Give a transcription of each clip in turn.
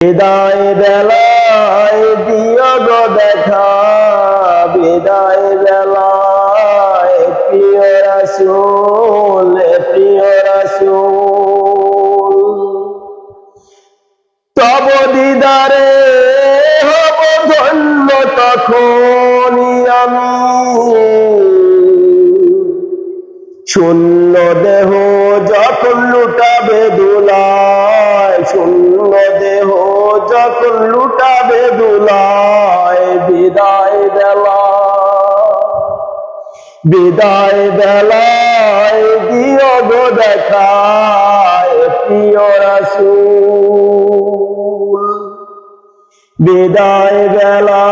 বিদায় বেলায় দিও গো দেখা, বিদায় বেলায় প্রিয় রাসূল, প্রিয় রাসূল। তব দিদারে হব ধন্য তখনই আমি, শূন্য দেহ যখন লুটাবে দুলায়, শূন্য দেহ যখন লুটাবে দুলায়। বিদায় বেলা, বিদায় বেলায় দিও গো দেখা, প্রিয় রাসূল। বিদায় বেলা,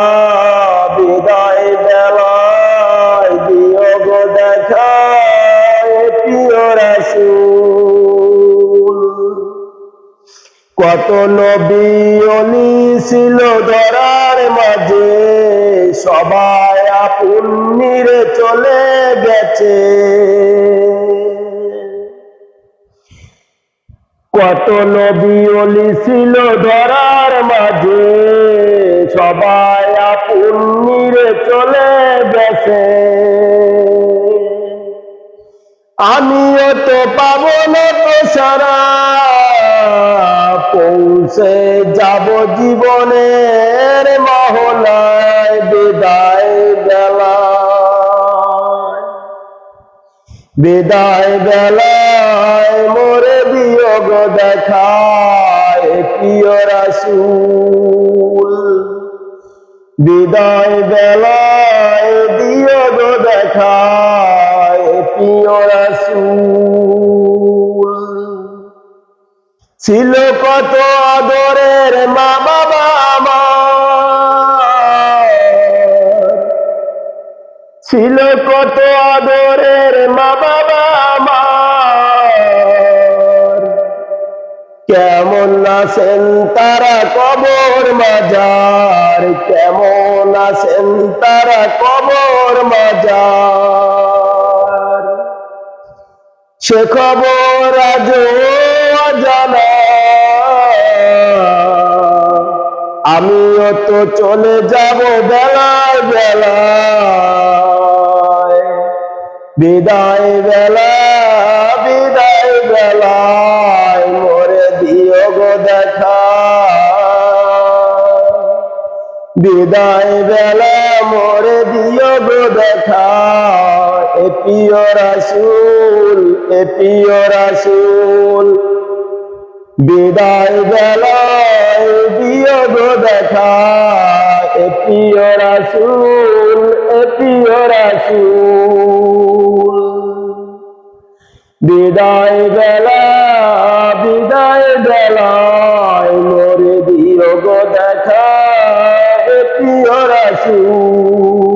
বিদায় বেলায় দিও গো দেখা, প্রিয় রাসূল। কত নবী ওলি ছিল ধরার মাঝে, সবাই আপন নিরে চলে গেছে। কত নবী ওলি ছিল ধরার মাঝে, সবাই আপন নিরে চলে গেছে। আমিও তো পাবো না তো সারা, পৌঁছে যাব জীবনের মহলায়। বিদায় বেলায়, বিদায় বেলায় মোরে দিও গো দেখা, প্রিয় রাসূল। বিদায় বেলায় দিও গো দেখা, প্রিয় রাসূল। ছিল কত আদরের মা বাবা আমার, ছিল কত আদরের মা বাবা আমার। কেমন আছেন তারা কবর মাজার, কেমন আছেন তারা কবর মাজার। সে খবর আজও অজানা, আমিও তো চলে যাব বেলায় বেলায়। বিদায় বেলা, বিদায় বেলায় মোরে দিও গো দেখা, বিদায় বেলা মোরে দিও গো দেখা, প্রিয় রাসূল, প্রিয় রাসূল। বিদায় বেলায় দিও গো দেখা, প্রিয় রাসূল, প্রিয় রাসূল। বিদায় বেলা, বিদায় বেলায় মোরে দিও গো দেখা, প্রিয় রাসূল।